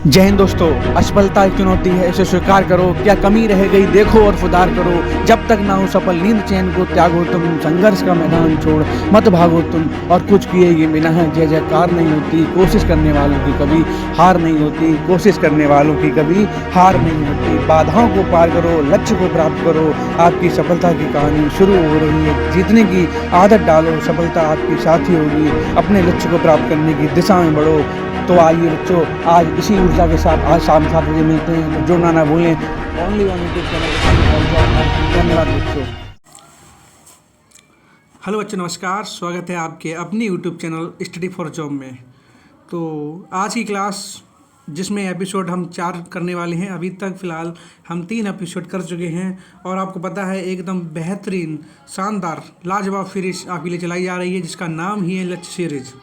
जय हिंद दोस्तों। असफलता एक चुनौती है, इसे स्वीकार करो। क्या कमी रह गई देखो और सुधार करो। जब तक ना हो सफल नींद चैन को त्यागो तुम। संघर्ष का मैदान छोड़ मत भागो तुम। और कुछ किए ये बिना है जय जयकार नहीं होती। कोशिश करने वालों की कभी हार नहीं होती। कोशिश करने वालों की कभी हार नहीं होती। बाधाओं को पार करो, लक्ष्य को प्राप्त करो। आपकी सफलता की कहानी शुरू हो रही है। जीतने की आदत डालो, सफलता आपकी साथी होगी। अपने लक्ष्य को प्राप्त करने की दिशा में बढ़ो। तो आइए बच्चों, आज इसी ऊर्जा के साथ आज शाम 7 बजे मिलते हैं। तो जुड़ना ना भूलें। Only on YouTube channel. धन्यवाद बच्चों। हेलो बच्चों, नमस्कार। स्वागत है आपके अपनी YouTube channel study for job में। तो आज की क्लास जिसमें एपिसोड हम 4 करने वाले हैं। अभी तक फ़िलहाल हम 3 एपिसोड कर चुके हैं और आपको पता है एकदम बेहतरीन, शानदार, लाजवाब सीरीज आपके लिए चलाई जा रही है जिसका नाम ही है लक्ष्य सीरीज।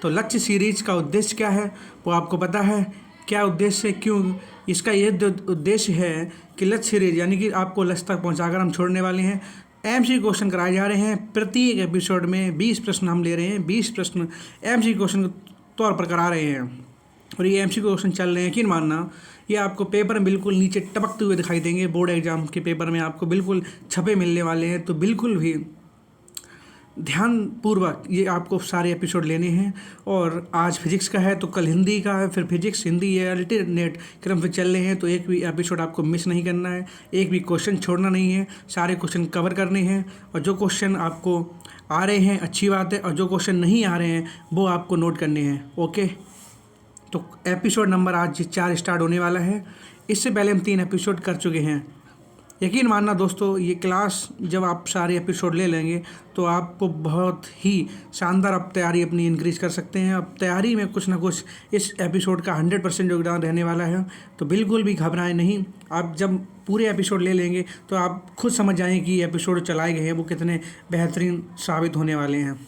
तो लक्ष्य सीरीज का उद्देश्य क्या है वो आपको पता है। क्या उद्देश्य है, क्यों इसका ये उद्देश्य है कि लक्ष्य सीरीज यानी कि आपको लक्ष्य तक पहुंचाकर हम छोड़ने वाले हैं। एमसीक्यू क्वेश्चन कराए जा रहे हैं। प्रत्येक एपिसोड में 20 प्रश्न हम ले रहे हैं। 20 प्रश्न एमसीक्यू क्वेश्चन के तौर पर करा रहे हैं और ये एमसीक्यू क्वेश्चन चल रहे हैं। यकीन मानना, ये आपको पेपर में बिल्कुल नीचे टपकते हुए दिखाई देंगे। बोर्ड एग्जाम के पेपर में आपको बिल्कुल छपे मिलने वाले हैं। तो बिल्कुल भी ध्यानपूर्वक ये आपको सारे एपिसोड लेने हैं। और आज फिजिक्स का है तो कल हिंदी का है, फिर फिजिक्स हिंदी ये अल्टरनेट क्रम से चल रहे हैं। तो एक भी एपिसोड आपको मिस नहीं करना है, एक भी क्वेश्चन छोड़ना नहीं है। सारे क्वेश्चन कवर करने हैं और जो क्वेश्चन आपको आ रहे हैं अच्छी बात है, और जो क्वेश्चन नहीं आ रहे हैं वो आपको नोट करने हैं। ओके, तो एपिसोड नंबर आज 4 स्टार्ट होने वाला है। इससे पहले हम 3 एपिसोड कर चुके हैं। यकीन मानना दोस्तों, ये क्लास जब आप सारे एपिसोड ले लेंगे तो आपको बहुत ही शानदार आप तैयारी अपनी इंक्रीज कर सकते हैं। अब तैयारी में कुछ ना कुछ इस एपिसोड का 100% योगदान रहने वाला है। तो बिल्कुल भी घबराएं नहीं। आप जब पूरे एपिसोड ले लेंगे तो आप खुद समझ जाएंगे कि एपिसोड चलाए गए हैं वो कितने बेहतरीन साबित होने वाले हैं।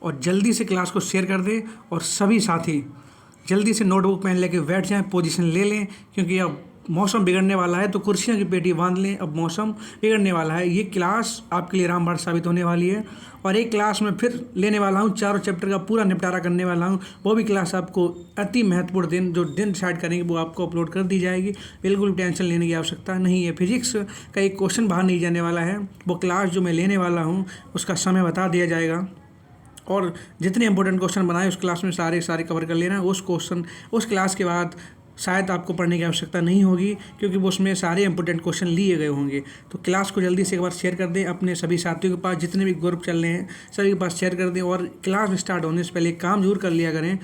और जल्दी से क्लास को शेयर कर दें और सभी साथी जल्दी से नोटबुक पेन लेके बैठ जाएं, पोजीशन ले लें, क्योंकि अब मौसम बिगड़ने वाला है। तो कुर्सियों की पेटी बांध लें, अब मौसम बिगड़ने वाला है। ये क्लास आपके लिए रामबाण साबित होने वाली है। और एक क्लास में फिर लेने वाला हूँ, 4 चैप्टर का पूरा निपटारा करने वाला हूँ। वो भी क्लास आपको अति महत्वपूर्ण दिन डिसाइड करेंगे वो आपको अपलोड कर दी जाएगी। बिल्कुल टेंशन लेने की आवश्यकता नहीं है। फिजिक्स का एक क्वेश्चन बाहर नहीं जाने वाला है। वो क्लास जो मैं लेने वाला हूँ उसका समय बता दिया जाएगा और जितने इंपॉर्टेंट क्वेश्चन बनाए उस क्लास में सारे कवर कर लेना। उस क्लास के बाद शायद आपको पढ़ने की आवश्यकता नहीं होगी, क्योंकि वो उसमें सारे इंपॉर्टेंट क्वेश्चन लिए गए होंगे। तो क्लास को जल्दी से एक बार शेयर कर दें अपने सभी साथियों के पास। जितने भी ग्रुप चल रहे हैं सभी के पास शेयर कर दें। और क्लास स्टार्ट होने से पहले एक काम जरूर कर लिया करें,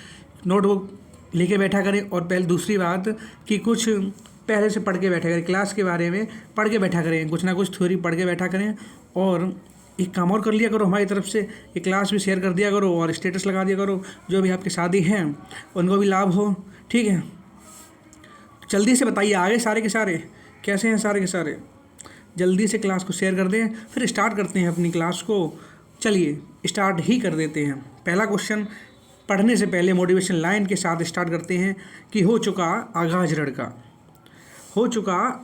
नोटबुक लेके बैठा करें। और पहले दूसरी बात कि कुछ पहले से पढ़ के बैठा करें, क्लास के बारे में पढ़ के बैठा करें, कुछ ना कुछ थ्योरी पढ़ के बैठा करें। और एक काम और कर लिया करो, हमारी तरफ से ये क्लास भी शेयर कर दिया करो और स्टेटस लगा दिया करो। जो भी आपके साथी हैं उनको भी लाभ हो, ठीक है। जल्दी से बताइए आगे सारे के सारे कैसे हैं। सारे के सारे जल्दी से क्लास को शेयर कर दें, फिर स्टार्ट करते हैं अपनी क्लास को। चलिए स्टार्ट ही कर देते हैं। पहला क्वेश्चन पढ़ने से पहले मोटिवेशन लाइन के साथ स्टार्ट करते हैं कि हो चुका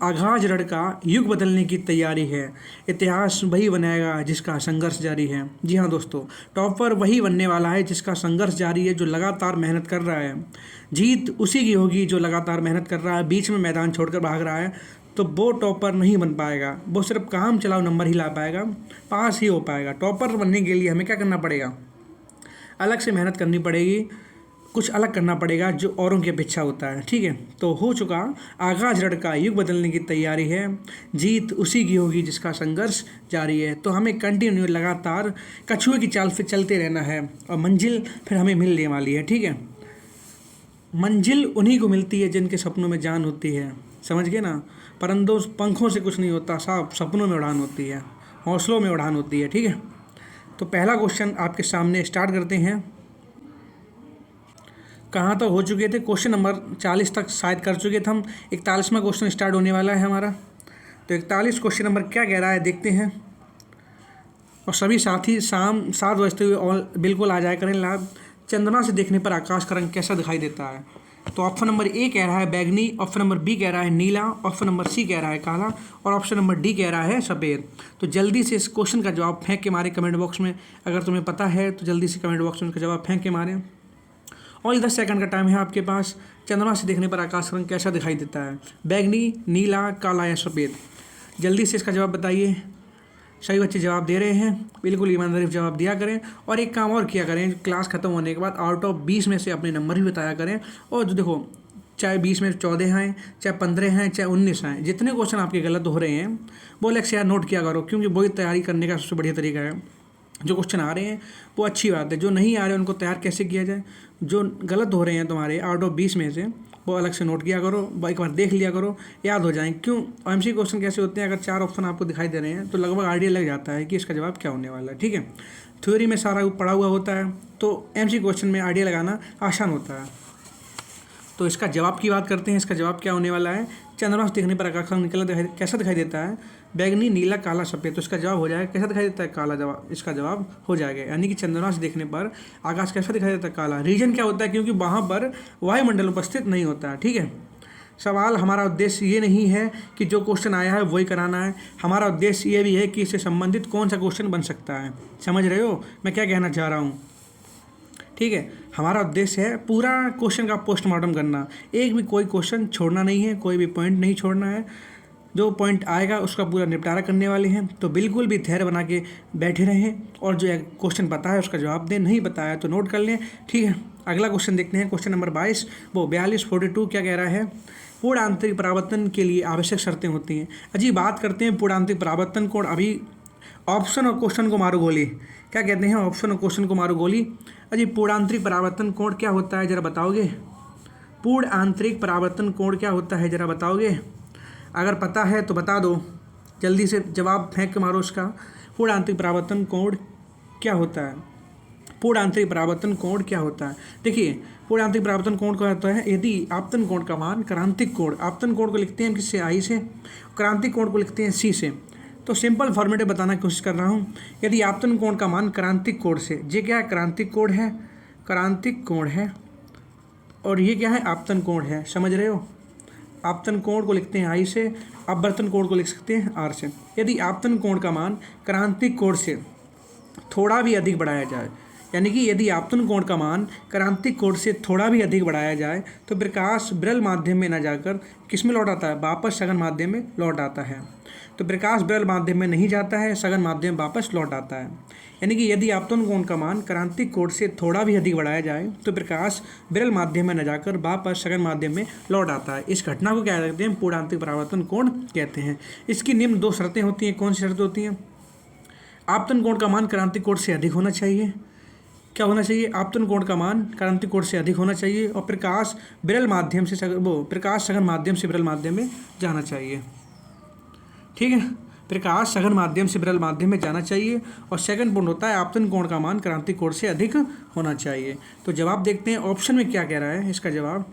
आगाज रण का युग बदलने की तैयारी है। इतिहास वही बनाएगा जिसका संघर्ष जारी है। जी हाँ दोस्तों, टॉपर वही बनने वाला है जिसका संघर्ष जारी है, जो लगातार मेहनत कर रहा है। जीत उसी की होगी जो लगातार मेहनत कर रहा है। बीच में मैदान छोड़कर भाग रहा है तो वो टॉपर नहीं बन पाएगा। वो सिर्फ काम चलाओ नंबर ही ला पाएगा, पास ही हो पाएगा। टॉपर बनने के लिए हमें क्या करना पड़ेगा, अलग से मेहनत करनी पड़ेगी, कुछ अलग करना पड़ेगा जो औरों की अपेक्षा होता है, ठीक है। तो हो चुका आगाज रण का युग बदलने की तैयारी है। जीत उसी की होगी जिसका संघर्ष जारी है। तो हमें कंटिन्यू लगातार कछुए की चाल से चलते रहना है और मंजिल फिर हमें मिलने वाली है, ठीक है। मंजिल उन्हीं को मिलती है जिनके सपनों में जान होती है, समझ गए ना। परंतु पंखों से कुछ नहीं होता, साफ सपनों में उड़ान होती है, हौसलों में उड़ान होती है, ठीक है। तो पहला क्वेश्चन आपके सामने स्टार्ट करते हैं। कहाँ तक हो चुके थे, क्वेश्चन नंबर 40 तक शायद कर चुके थे हम। 41वां क्वेश्चन स्टार्ट होने वाला है हमारा। तो 41 क्वेश्चन नंबर क्या कह रहा है देखते हैं। और सभी साथी शाम 7 बजते हुए और बिल्कुल आ जाया करें लाभ। चंद्रमा से देखने पर आकाश का रंग कैसा दिखाई देता है। तो ऑप्शन नंबर ए कह रहा है बैगनी, ऑप्शन नंबर बी कह रहा है नीला, ऑप्शन नंबर सी कह रहा है काला और ऑप्शन नंबर डी कह रहा है सफ़ेद। तो जल्दी से इस क्वेश्चन का जवाब फेंक के मारे कमेंट बॉक्स में। अगर तुम्हें पता है तो जल्दी से कमेंट बॉक्स में उसका जवाब फेंक के मारें। ओनली 10 सेकंड का टाइम है आपके पास। चंद्रमा से देखने पर आकाश का रंग कैसा दिखाई देता है? बैगनी, नीला, काला या सफ़ेद? जल्दी से इसका जवाब बताइए। सभी बच्चे जवाब दे रहे हैं, बिल्कुल ईमानदारी से जवाब दिया करें। और एक काम और किया करें, क्लास खत्म होने के बाद आउट ऑफ 20 में से अपने नंबर भी बताया करें। और जो देखो, चाहे 20 में 14 हैं, चाहे 15 हैं, चाहे 19 हैं, जितने क्वेश्चन आपके गलत हो रहे हैं वो अलग से यार नोट किया करो, क्योंकि वही तैयारी करने का सबसे बढ़िया तरीका है। जो क्वेश्चन आ रहे हैं वो अच्छी बात है, जो नहीं आ रहे उनको तैयार कैसे किया जाए। जो गलत हो रहे हैं तुम्हारे आउट ऑफ 20 में से, वो अलग से नोट किया करो, एक बार देख लिया करो, याद हो जाए। क्यों एमसी क्वेश्चन कैसे होते हैं, अगर 4 ऑप्शन आपको दिखाई दे रहे हैं तो लगभग आइडिया लग जाता है कि इसका जवाब क्या होने वाला है। ठीक है, थ्योरी में सारा पढ़ा हुआ होता है, तो एमसी क्वेश्चन में आइडिया लगाना आसान होता है। तो इसका जवाब की बात करते हैं। इसका जवाब क्या होने वाला है? चंद्रमा से देखने पर आकाश का रंग कैसा दिखाई देता है? बैगनी, नीला, काला, सफ़ेद। तो इसका जवाब हो जाएगा कैसा दिखाई देता है? काला। जवाब इसका जवाब हो जाएगा, यानी कि चंद्रमा से देखने पर आकाश कैसा दिखाई देता है? काला। रीजन क्या होता है? क्योंकि वहाँ पर वायुमंडल उपस्थित नहीं होता है। ठीक है, सवाल हमारा उद्देश्य ये नहीं है कि जो क्वेश्चन आया है वही कराना है। हमारा उद्देश्य ये भी है कि इससे संबंधित कौन सा क्वेश्चन बन सकता है। समझ रहे हो मैं क्या कहना चाह रहा हूँ? ठीक है, हमारा उद्देश्य है पूरा क्वेश्चन का पोस्टमार्टम करना, एक भी कोई क्वेश्चन छोड़ना नहीं है, कोई भी पॉइंट नहीं छोड़ना है। जो पॉइंट आएगा उसका पूरा निपटारा करने वाले हैं। तो बिल्कुल भी धैर्य बना के बैठे रहें और जो क्वेश्चन पता है उसका जवाब दें, नहीं बताया तो नोट कर लें। ठीक है, अगला क्वेश्चन देखते हैं, क्वेश्चन नंबर 22। वो 4242 क्या कह रहा है? पूर्ण आंतरिक परावर्तन के लिए आवश्यक शर्तें होती हैं। अजी बात करते हैं पूर्ण आंतरिक परावर्तन कोण। अभी ऑप्शन और क्वेश्चन को मारो गोली, क्या कहते हैं? ऑप्शन और क्वेश्चन को मारो गोली। अजी पूर्ण आंतरिक परावर्तन कोण क्या होता है, जरा बताओगे? पूर्ण आंतरिक परावर्तन कोण क्या होता है, जरा बताओगे? अगर पता है तो बता दो, जल्दी से जवाब फेंक के मारो उसका। पूर्ण आंतरिक परावर्तन कोण क्या होता है? पूर्ण आंतरिक परावर्तन कोण क्या होता है? देखिए, पूर्ण आंतरिक परावर्तन कोण क्या होता है? यदि आपतन कोण का मान क्रांतिक कोण, आपतन कोण को लिखते हैं किससे? आई से। क्रांतिक कोण को लिखते हैं सी से। तो सिंपल फॉर्मेट बताने की कोशिश कर रहा हूँ। यदि आपतन कोण का मान क्रांतिक कोण से, ये क्या है? क्रांतिक कोण है, क्रांतिक कोण है, और ये क्या है? आपतन कोण है। समझ रहे हो? आपतन कोण को लिखते हैं आई से, अपवर्तन कोण को लिख सकते हैं आर से। यदि आपतन कोण का मान क्रांतिक कोण से थोड़ा भी अधिक बढ़ाया जाए, यानी कि यदि आपतन कोण का मान क्रांतिक कोण से थोड़ा भी अधिक बढ़ाया जाए तो प्रकाश विरल माध्यम में न जाकर किस में लौट आता है? वापस सघन माध्यम में लौट आता है। तो प्रकाश विरल माध्यम में नहीं जाता है, सघन माध्यम वापस लौट आता है। यानी कि यदि आपतन कोण का मान क्रांतिक कोण से थोड़ा भी अधिक बढ़ाया जाए तो प्रकाश विरल माध्यम में न जाकर वापस सघन माध्यम में लौट आता है। इस घटना को क्या कहते हैं? पूर्ण आंतरिक परावर्तन कोण कहते हैं। इसकी निम्न 2 शर्तें होती हैं। कौन सी शर्तें होती हैं? आपतन कोण का मान क्रांतिक कोण से अधिक होना चाहिए। क्या होना चाहिए? आपतन कोण का मान क्रांतिक कोण से अधिक होना चाहिए, और प्रकाश विरल माध्यम से प्रकाश सघन माध्यम से विरल माध्यम में जाना चाहिए। ठीक है, प्रकाश सघन माध्यम से विरल माध्यम में जाना चाहिए। और सेकंड पॉइंट होता है आपतन कोण का मान क्रांतिक कोण से अधिक होना चाहिए। तो जवाब देखते हैं ऑप्शन में क्या कह रहा है। इसका जवाब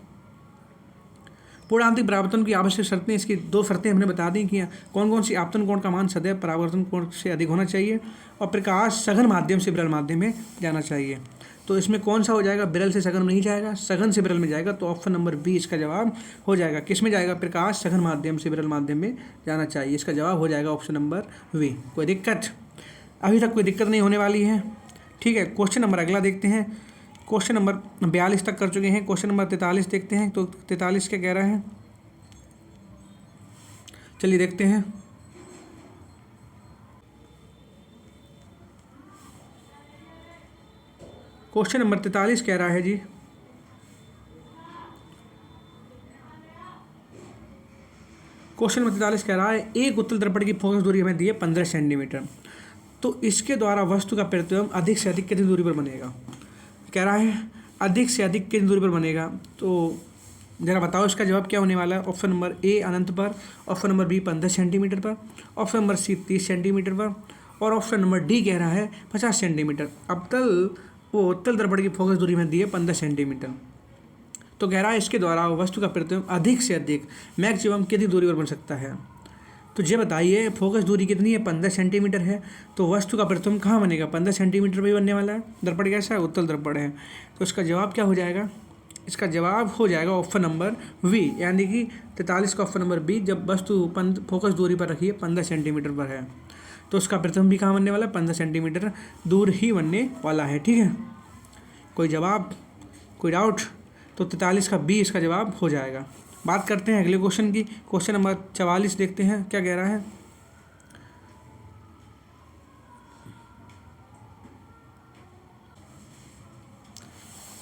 पूर्ण आंतरिक परावर्तन की आवश्यक शर्तें, इसकी 2 शर्तें हमने बता दी कि कौन कौन सी? आपतन कोण का मान सदैव परावर्तन कोण से अधिक होना चाहिए, और प्रकाश सघन माध्यम से विरल माध्यम में जाना चाहिए। तो इसमें कौन सा हो जाएगा? विरल से सघन में नहीं जाएगा, सघन से विरल में जाएगा। तो ऑप्शन नंबर बी इसका जवाब हो जाएगा। किस में जाएगा? प्रकाश सघन माध्यम से विरल माध्यम में जाना चाहिए। इसका जवाब हो जाएगा ऑप्शन नंबर वी। कोई दिक्कत? अभी तक कोई दिक्कत नहीं होने वाली है। ठीक है, क्वेश्चन नंबर अगला देखते हैं। क्वेश्चन नंबर 42 तक कर चुके हैं। क्वेश्चन नंबर 43 देखते हैं। तो 43 क्या कह रहा है, चलिए देखते हैं। क्वेश्चन नंबर 43 कह रहा है जी, क्वेश्चन नंबर 43 कह रहा है एक उत्तल दर्पण की फोकस दूरी हमें दी है 15 सेंटीमीटर। तो इसके द्वारा वस्तु का प्रतिबिंब अधिक से अधिक कितनी दूरी पर बनेगा? कह रहा है अधिक से अधिक कितनी दूरी पर बनेगा। तो जरा बताओ इसका जवाब क्या होने वाला है। ऑप्शन नंबर ए अनंत पर, ऑप्शन नंबर बी 15 सेंटीमीटर पर, ऑप्शन नंबर सी 30 सेंटीमीटर पर, और ऑप्शन नंबर डी कह रहा है 50 सेंटीमीटर। वो उत्तल दर्पण की फोकस दूरी में दी है 15 सेंटीमीटर। तो कह रहा है इसके द्वारा वस्तु का प्रतिबिंब अधिक से अधिक मैक्सिमम कितनी दूरी पर बन सकता है। तो ये बताइए, फोकस दूरी कितनी है? 15 सेंटीमीटर है। तो वस्तु का प्रतिबिंब कहाँ बनेगा? 15 सेंटीमीटर पर ही बनने वाला है। दर्पण कैसा है? उत्तल दर्पण है। तो इसका जवाब क्या हो जाएगा? इसका जवाब हो जाएगा ऑप्शन नंबर वी, यानी कि 43 का ऑप्शन नंबर बी। जब वस्तु फोकस दूरी पर रखिए 15 सेंटीमीटर पर है तो उसका प्रतिबिंब भी कहाँ बनने वाला है? 15 सेंटीमीटर दूर ही बनने वाला है। ठीक है, कोई जवाब? कोई डाउट? तो 43 का बी इसका जवाब हो जाएगा। बात करते हैं अगले क्वेश्चन की। क्वेश्चन नंबर 44 देखते हैं क्या कह रहा है।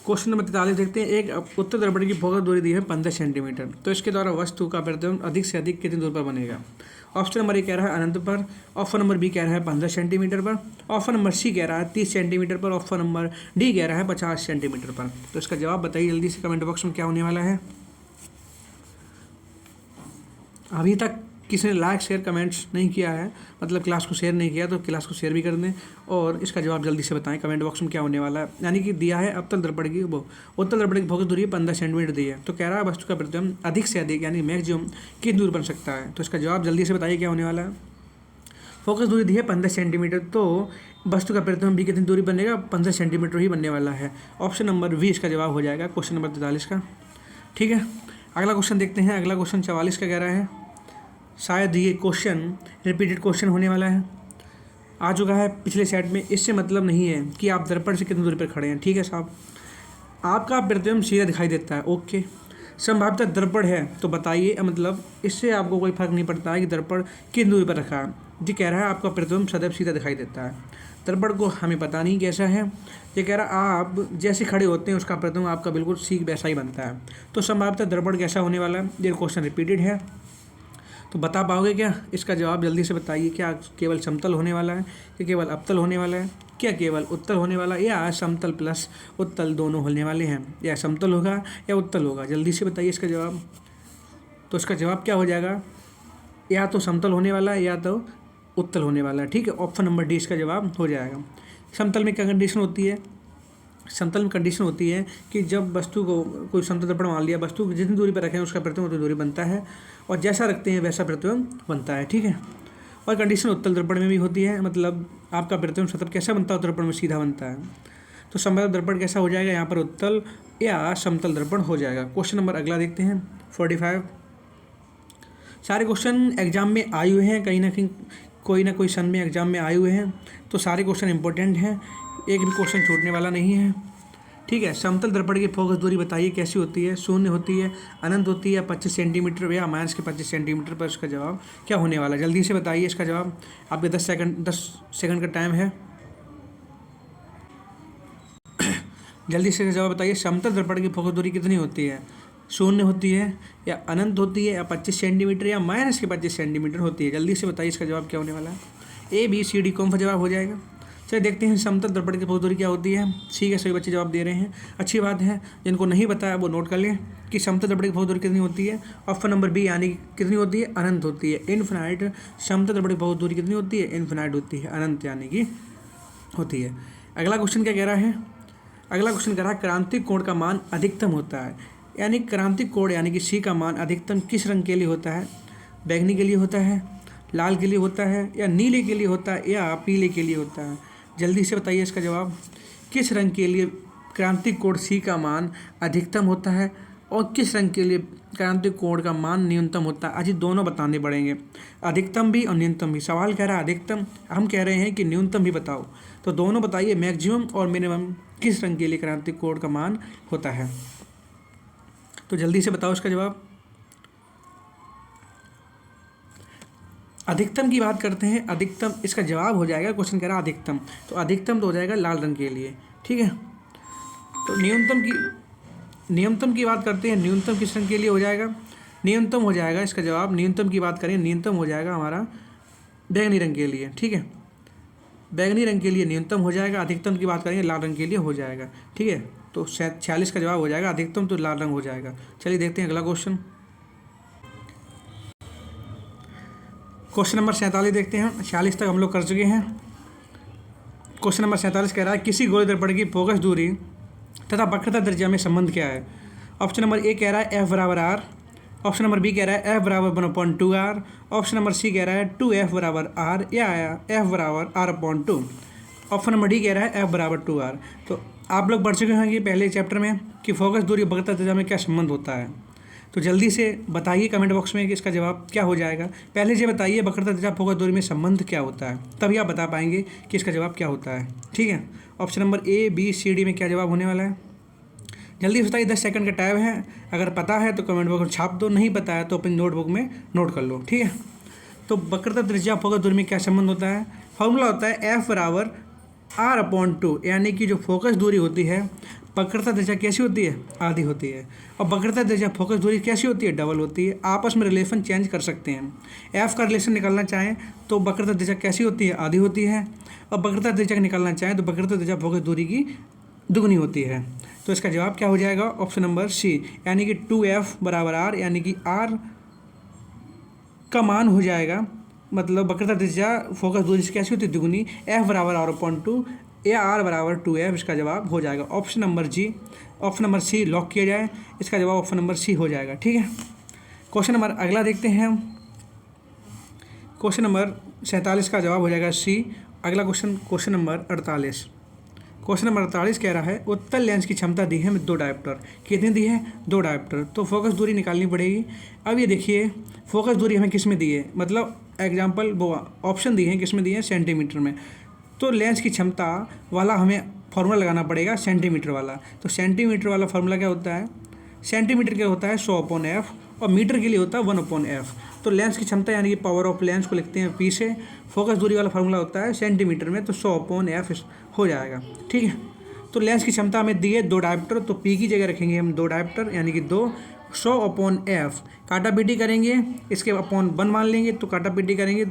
क्वेश्चन नंबर 43 देखते हैं। एक उत्तर दर्पण की फोकस दूरी दी है 15 सेंटीमीटर, तो इसके द्वारा वस्तु का प्रतिबिंब अधिक से अधिक कितनी दूर पर बनेगा? ऑप्शन नंबर ए कह रहा है अनंत पर, ऑप्शन नंबर बी कह रहा है 15 सेंटीमीटर पर, ऑप्शन नंबर सी कह रहा है 30 सेंटीमीटर पर, ऑप्शन नंबर डी कह रहा है 50 सेंटीमीटर पर। तो इसका जवाब बताइए जल्दी से कमेंट बॉक्स में क्या होने वाला है। अभी तक किसी ने लाइक शेयर कमेंट्स नहीं किया है, मतलब क्लास को शेयर नहीं किया, तो क्लास को शेयर भी कर दें और इसका जवाब जल्दी से बताएं कमेंट बॉक्स में क्या होने वाला है। यानी कि दिया है उत्तर दर्पण की फोकस दूरी 15 सेंटीमीटर दी है, तो कह रहा है वस्तु का प्रतिबिंब अधिक से अधिक यानी मैक्सिमम कितनी दूर बन सकता है। तो इसका जवाब जल्दी से बताइए क्या होने वाला है। फोकस दूरी दी है 15 सेंटीमीटर, तो वस्तु का प्रतिबिंब भी कितनी दूरी बनेगा? 15 सेंटीमीटर ही बनने वाला है। ऑप्शन नंबर बी इसका जवाब हो जाएगा क्वेश्चन नंबर 43 का। ठीक है, अगला क्वेश्चन देखते हैं। अगला क्वेश्चन 44 का कह रहा है, शायद ये क्वेश्चन रिपीटेड क्वेश्चन होने वाला है, आ चुका है पिछले सेट में। इससे मतलब नहीं है कि आप दर्पण से कितनी दूरी पर खड़े हैं। ठीक है साहब, आपका प्रतिबिंब सीधा दिखाई देता है, ओके। संभावित दर्पण है तो बताइए, मतलब इससे आपको कोई फर्क नहीं पड़ता है कि दर्पण कितनी दूरी पर रखा है। जी कह रहा है आपका प्रतिबिंब सदैव सीधा दिखाई देता है। दर्पण को हमें पता नहीं कैसा है, ये कह रहा आप जैसे खड़े होते हैं उसका प्रतिबिंब आपका बिल्कुल ठीक वैसा ही बनता है। तो संभावित दर्पण कैसा होने वाला है? ये क्वेश्चन रिपीटेड है, तो बता पाओगे क्या? इसका जवाब जल्दी से बताइए। क्या केवल समतल होने वाला है, क्या केवल अवतल होने वाला है, क्या केवल उत्तल होने वाला है, या समतल प्लस उत्तल दोनों होने वाले हैं, या समतल होगा या उत्तल होगा? जल्दी से बताइए इसका जवाब। तो इसका जवाब क्या हो जाएगा? या तो समतल होने वाला है या तो उत्तल होने वाला है। ठीक है, ऑप्शन नंबर डी इसका जवाब हो जाएगा। समतल में क्या कंडीशन होती है? समतल में कंडीशन होती है कि जब वस्तु को कोई समतल दर्पण मान लिया, वस्तु को जितनी दूरी पर रखें उसका प्रतिबिंब उतनी दूरी बनता है, और जैसा रखते हैं वैसा प्रतिबिंब बनता है। ठीक है, और कंडीशन उत्तल दर्पण में भी होती है, मतलब आपका प्रतिबिंब सतत कैसा बनता है? उत्तल दर्पण में सीधा बनता है। तो संभावित दर्पण कैसा हो जाएगा? यहाँ पर उत्तल या समतल दर्पण हो जाएगा। क्वेश्चन नंबर अगला देखते हैं 45। सारे क्वेश्चन एग्जाम में आए हुए हैं, कहीं ना कहीं कोई ना कोई सन में एग्जाम में आए हुए हैं, तो सारे क्वेश्चन इंपॉर्टेंट हैं, एक भी क्वेश्चन छूटने वाला नहीं है। ठीक है, समतल दर्पण की फोकस दूरी बताइए कैसी होती है? शून्य होती है, अनंत होती है, 25 सेंटीमीटर या माइनस के 25 सेंटीमीटर पर? इसका जवाब क्या होने वाला है? जल्दी से बताइए इसका जवाब। आपके 10 सेकंड का टाइम है, जल्दी से जवाब बताइए। समतल दर्पण की फोकस दूरी कितनी होती है? शून्य होती है, या अनंत होती है, या 25 सेंटीमीटर, या माइनस के 25 सेंटीमीटर होती है? जल्दी से बताइए इसका जवाब क्या होने वाला है। ए बी सी डी कौन सा जवाब हो जाएगा? चलिए देखते हैं समतल दर्पण की फोकस दूरी क्या होती है। ठीक है, सभी बच्चे जवाब दे रहे हैं, अच्छी बात है। जिनको नहीं बताया वो नोट कर लें कि समतल दर्पण की फोकस दूरी कितनी होती है। ऑप्शन नंबर बी यानी कितनी होती है? अनंत होती है, इनफिनाइट। समतल दर्पण की फोकस दूरी कितनी होती है? इनफिनाइट होती है, अनंत यानी कि होती है। अगला क्वेश्चन क्या कह रहा है? अगला क्वेश्चन कह रहा है क्रांतिक कोण का मान अधिकतम होता है, यानी क्रांतिक कोण यानी कि सी का मान अधिकतम किस रंग के लिए होता है? बैंगनी के लिए होता है, लाल के लिए होता है, या नीले के लिए होता है, या पीले के लिए होता है? जल्दी से बताइए इसका जवाब। किस रंग के लिए क्रांतिक कोण सी का मान अधिकतम होता है और किस रंग के लिए क्रांतिक कोण का मान न्यूनतम होता है? अजी दोनों बताने पड़ेंगे, अधिकतम भी और न्यूनतम भी। सवाल कह रहा है अधिकतम, हम कह रहे हैं कि न्यूनतम भी बताओ, तो दोनों बताइए मैक्सिमम और मिनिमम किस रंग के लिए क्रांतिक कोण का मान होता है? तो जल्दी से बताओ इसका जवाब। अधिकतम की बात करते हैं, अधिकतम इसका जवाब हो जाएगा, क्वेश्चन कह रहा है अधिकतम, तो अधिकतम तो हो जाएगा लाल रंग के लिए। ठीक है, तो न्यूनतम की बात करते हैं, न्यूनतम किस रंग के लिए हो जाएगा? न्यूनतम हो जाएगा इसका जवाब, न्यूनतम की बात करें न्यूनतम हो जाएगा हमारा बैंगनी रंग के लिए। ठीक है, बैंगनी रंग के लिए न्यूनतम हो जाएगा। अधिकतम की बात करेंगे लाल रंग के लिए हो जाएगा। ठीक है, तो 46 का जवाब हो जाएगा अधिकतम, तो लाल रंग हो जाएगा। चलिए देखते हैं अगला क्वेश्चन। क्वेश्चन नंबर 47 देखते हैं। 46 तक हम लोग कर चुके हैं। क्वेश्चन नंबर 47 कह रहा है किसी गोले दर्पण की फोकस दूरी तथा वक्रता त्रिज्या में संबंध क्या है? ऑप्शन नंबर ए कह रहा है एफ बराबर आर, ऑप्शन नंबर बी कह रहा है एफ बराबर 1/2 ऑप्शन नंबर सी कह रहा है 2f बराबर आर, या एफ बराबर r/2। ऑप्शन नंबर डी कह रहा है एफ बराबर 2r। तो आप लोग पढ़ चुके होंगे पहले चैप्टर में कि फोकस दूरी और वक्रता त्रिज्या में क्या संबंध होता है। तो जल्दी से बताइए कमेंट बॉक्स में कि इसका जवाब क्या हो जाएगा। पहले ये बताइए वक्रता त्रिज्या फोकस दूरी में संबंध क्या होता है, तभी आप बता पाएंगे कि इसका जवाब क्या होता है। ठीक है, option number A B C D में क्या जवाब होने वाला है? जल्दी से बताइए, 10 सेकंड का टाइम है। अगर पता है तो कमेंट बॉक्स में छाप दो, नहीं पता है तो अपनी नोटबुक में नोट कर लो, ठीक है। तो वक्रता त्रिज्या फोकस दूरी में क्या संबंध होता है? फॉर्मूला होता है F बराबर R/2, यानी कि जो फोकस दूरी होती है, वक्रता त्रिज्या कैसी होती है? आधी होती है। और वक्रता त्रिज्या फोकस दूरी कैसी होती है? डबल होती है। आपस में रिलेशन चेंज कर सकते हैं। F का रिलेशन निकालना चाहें तो वक्रता त्रिज्या कैसी होती है? आधी होती है। और वक्रता त्रिज्या निकालना चाहें तो वक्रता त्रिज्या फोकस दूरी की दुगनी होती है। तो इसका जवाब क्या हो जाएगा? ऑप्शन नंबर सी, यानी कि 2F बराबर R, यानी कि R का मान हो जाएगा, मतलब वक्रता त्रिज्या फोकस दूरी से कैसी होती है? दुगनी। F बराबर R/2 या R बराबर 2F, इसका जवाब हो जाएगा ऑप्शन नंबर जी। ऑप्शन नंबर सी लॉक किया जाए, इसका जवाब ऑप्शन नंबर सी हो जाएगा, ठीक है। क्वेश्चन नंबर अगला देखते हैं हम। क्वेश्चन नंबर 47 का जवाब हो जाएगा सी। अगला क्वेश्चन नंबर 48। क्वेश्चन नंबर 48 कह रहा है उत्तल लेंस की क्षमता दी है 2 डायोप्टर। कितनी दी है? 2 डायोप्टर। तो फोकस दूरी निकालनी पड़ेगी। अब ये देखिए फोकस दूरी हमें किस में दी है, मतलब एग्जाम्पल वो ऑप्शन दिए हैं, किस में दिए हैं? सेंटीमीटर में। तो लेंस की क्षमता वाला हमें फार्मूला लगाना पड़ेगा सेंटीमीटर वाला। तो सेंटीमीटर वाला फार्मूला क्या होता है? सेंटीमीटर क्या होता है? 100/F, और मीटर के लिए होता है 1/F। तो लेंस की क्षमता यानी कि पावर ऑफ लेंस को लिखते हैं P से। फोकस दूरी वाला फार्मूला होता है सेंटीमीटर में, तो 100/F हो जाएगा, ठीक है। तो लेंस की क्षमता हमें दी है 2 डायोप्टर, तो P की जगह रखेंगे हम 2 डायोप्टर, यानी कि 2 100/F। काटा पीटी करेंगे, इसके अपॉन 1 मान लेंगे, तो काटा पीटी करेंगे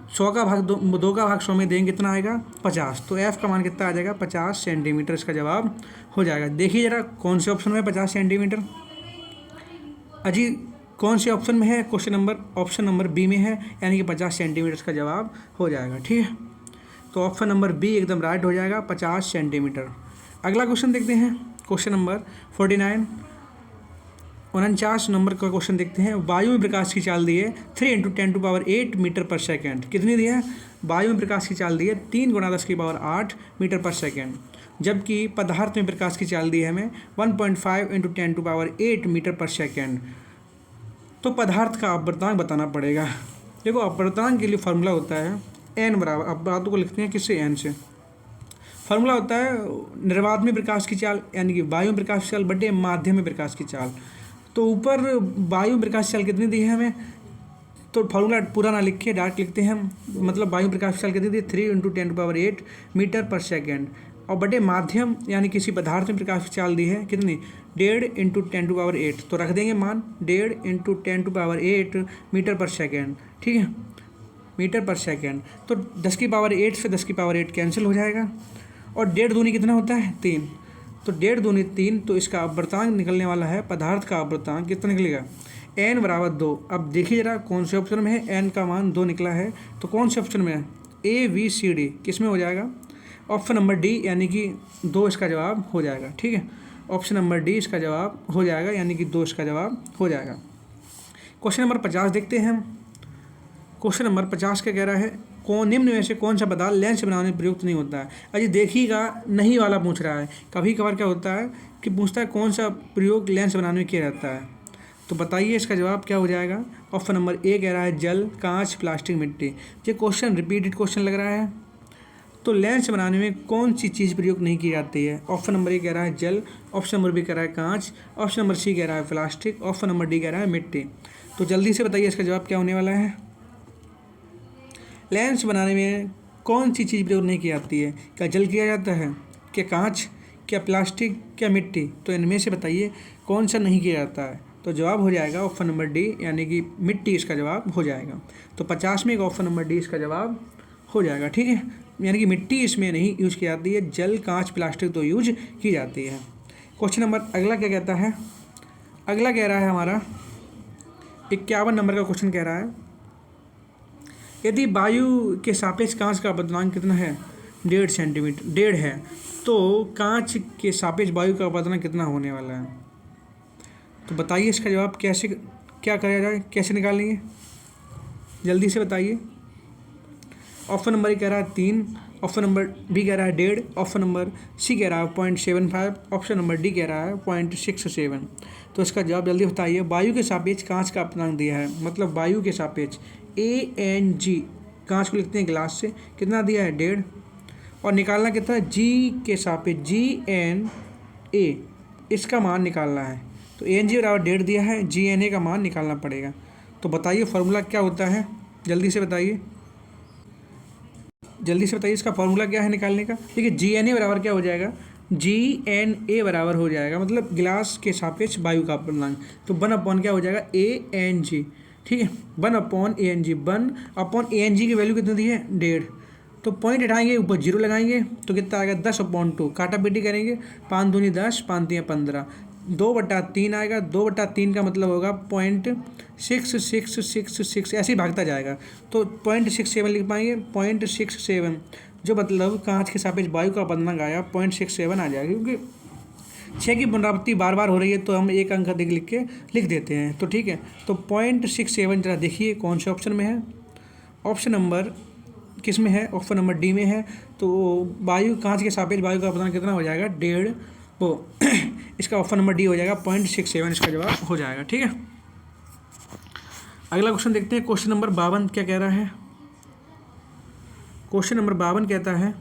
100 का भाग 2 का भाग 100 में देंगे, कितना आएगा? 50। तो F का मान कितना आ जाएगा? 50 सेंटीमीटर, इसका जवाब हो जाएगा। देखिए ज़रा कौन से ऑप्शन में 50 सेंटीमीटर? अजी कौन से ऑप्शन में है? Question number option number B में है, यानी कि 50 सेंटीमीटर का जवाब हो जाएगा, ठीक है। तो ऑप्शन नंबर बी एकदम राइट हो जाएगा, 50 सेंटीमीटर। अगला क्वेश्चन देखते हैं, क्वेश्चन नंबर 49 नंबर का क्वेश्चन देखते हैं। वायु में प्रकाश की चाल दी है 3 × 10⁸ मीटर पर सेकेंड। कितनी दी है? वायु में प्रकाश की चाल दी है 3 × 10⁸ मीटर पर सेकेंड। जबकि पदार्थ में प्रकाश की चाल दी है हमें 1.5 × 10⁸ मीटर पर सेकेंड। तो पदार्थ का अपवर्तनांक बताना पड़ेगा। देखो अपवर्तनांक के लिए फार्मूला होता है n बराबर, अब बातों को लिखते हैं किससे? n से। फार्मूला होता है निर्वात में प्रकाश की चाल, यानी कि वायु में प्रकाश की चाल बटे माध्यम में प्रकाश की चाल। तो ऊपर वायु में प्रकाश की चाल कितनी दी है हमें, तो फार्मूला पूरा ना लिख के डायरेक्ट लिखते हैं हम, मतलब वायु में प्रकाश की चाल कितनी दी है? 3 × 10⁸ मीटर पर सेकेंड। और बटे माध्यम यानी किसी पदार्थ में प्रकाश की चाल दी है कितनी? 1.5 × 10⁸। तो रख देंगे मान 1.5 × 10⁸ मीटर पर सेकेंड, ठीक है, मीटर पर सेकेंड। तो 10⁸ से 10⁸ कैंसिल हो जाएगा, और 1.5 दूनी कितना होता है? 3। तो 1.5 दूनी 3, तो इसका अपवर्तनांक निकलने वाला है, पदार्थ का अपवर्तनांक कितना निकलेगा? n बराबर 2। अब देखिए जरा कौन से ऑप्शन में है? n का मान 2 निकला है, तो कौन से ऑप्शन में है? A, B, C, D, किस में हो जाएगा? ऑप्शन नंबर डी, यानी कि 2 इसका जवाब हो जाएगा, ठीक है। ऑप्शन नंबर डी इसका जवाब हो जाएगा, यानी कि 2 इसका जवाब हो जाएगा। क्वेश्चन नंबर 50 देखते हैं हम। क्वेश्चन नंबर 50 क्या कह रहा है? कौन निम्न में से कौन सा पदार्थ लेंस बनाने में प्रयुक्त नहीं होता है? अजी देखिएगा, नहीं वाला पूछ रहा है। कभी कभार क्या होता है कि पूछता है कौन सा प्रयोग लेंस बनाने में किया जाता है, तो बताइए इसका जवाब क्या हो जाएगा? ऑप्शन नंबर ए कह रहा है जल, कांच, प्लास्टिक, मिट्टी। ये क्वेश्चन रिपीटेड क्वेश्चन लग रहा है। तो लेंस बनाने में कौन सी चीज़ प्रयोग नहीं की जाती है? ऑप्शन नंबर ए कह रहा है जल, ऑप्शन नंबर बी कह रहा है कांच, ऑप्शन नंबर सी कह रहा है प्लास्टिक, ऑप्शन नंबर डी कह रहा है मिट्टी। तो जल्दी से बताइए इसका जवाब क्या होने वाला है? लेंस बनाने में कौन सी चीज़ प्रयोग नहीं की जाती है? क्या जल किया जाता है, क्या कांच, क्या प्लास्टिक, क्या मिट्टी? तो इनमें से बताइए कौन सा नहीं किया जाता है? तो जवाब हो जाएगा ऑप्शन नंबर डी, यानी कि मिट्टी इसका जवाब हो जाएगा। तो 50 में ऑप्शन नंबर डी इसका जवाब हो जाएगा, ठीक है। यानी कि मिट्टी इसमें नहीं यूज की जाती है, जल, कांच, प्लास्टिक तो यूज की जाती है। क्वेश्चन नंबर अगला क्या कहता है? अगला कह रहा है हमारा 51 नंबर का क्वेश्चन कह रहा है, यदि वायु के सापेक्ष कांच का अपवर्तनांक कितना है? 1.5 सेंटीमीटर, 1.5 है, तो कांच के सापेक्ष वायु का अपवर्तनांक कितना होने वाला है? तो बताइए इसका जवाब कैसे, क्या करा जाए, कैसे निकालेंगे? जल्दी से बताइए। ऑप्शन नंबर ए कह रहा है 3, ऑप्शन नंबर बी कह रहा है 1.5, ऑप्शन नंबर सी कह रहा है 0.75, ऑप्शन नंबर डी कह रहा है 0.67। तो इसका जवाब जल्दी बताइए। वायु के सापेक्ष कांच का अपवर्तनांक दिया है, मतलब वायु के सापेक्ष ANG, कांच को लिखते हैं गिलास से, कितना दिया है? 1.5, और निकालना कितना है? G के सापेक्ष GNA, इसका मान निकालना है। तो ए एन जी बराबर 1.5 दिया है, जी एन ए का मान निकालना पड़ेगा। तो बताइए फार्मूला क्या होता है, जल्दी से बताइए, जल्दी से बताइए इसका फार्मूला क्या है निकालने का। देखिए जी एन ए बराबर क्या हो जाएगा, जी एन ए बराबर हो जाएगा मतलब गिलास के सापेक्ष वायु का अपनांक। तो 1/, क्या हो जाएगा, ए एन जी, ठीक है, 1/, A N G, 1/, A N G की वैल्यू कितनी दी है, 1.5। तो पॉइंट हटाएंगे, ऊपर जीरो लगाएंगे तो कितना आएगा, 10/2, काटा पीटी करेंगे, 5 दूनी 10, 5 तियां 15, 2/3 आएगा। 2/3 का मतलब होगा 0.6666, ऐसे ही भागता जाएगा। तो 0.67 लिख पाएंगे, 0.67, जो मतलब कांच के सापेक्ष वायु का अपनांक आया 0.67 आ जाएगा। क्योंकि 6 की पुनरावृत्ति बार बार हो रही है तो हम एक अंक अधिक लिख के लिख देते हैं। तो ठीक है, तो 0.67 जरा देखिए कौन से ऑप्शन में है। ऑप्शन नंबर किस में है, ऑप्शन नंबर डी में है। तो वायु, कांच के सापेक्ष वायु का अपनांक कितना हो जाएगा, 1.5, वो इसका ऑप्शन नंबर डी हो जाएगा, 0.67 इसका जवाब हो जाएगा। ठीक है, अगला क्वेश्चन देखते हैं। क्वेश्चन नंबर 52 क्या कह रहा है। क्वेश्चन नंबर 52 कहता है,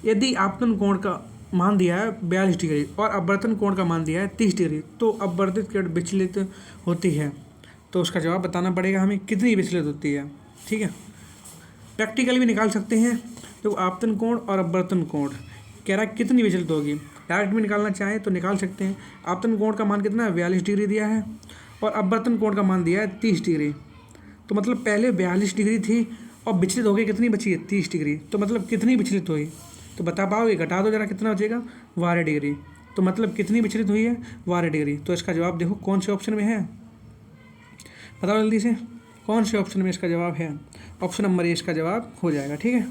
यदि आपतन कोण का मान दिया है 42 डिग्री और अपवर्तन कोण का मान दिया है 30 डिग्री, तो अपवर्तित किरण विचलित होती है, तो उसका जवाब बताना पड़ेगा हमें, कितनी विचलित होती है। ठीक है, प्रैक्टिकली भी निकाल सकते हैं। तो आपतन कोण और अपवर्तन कोण कह रहा है कितनी विचलित होगी, डायरेक्ट भी निकालना चाहें तो निकाल सकते हैं। आपतन कोण का मान कितना है, 42 डिग्री दिया है और अपवर्तन कोण का मान दिया है 30 डिग्री। तो मतलब पहले 42 डिग्री थी और विचलित हो गई, कितनी बची है, 30 डिग्री। तो मतलब कितनी विचलित हुई, तो बता पाओगे, घटा दो जरा, कितना बचेगा, 12 डिग्री। तो मतलब कितनी विचलित हुई है, 12 डिग्री। तो इसका जवाब देखो कौन से ऑप्शन में है, बताओ जल्दी से, कौन से ऑप्शन में इसका जवाब है। ऑप्शन नंबर ए इसका जवाब हो जाएगा। ठीक है,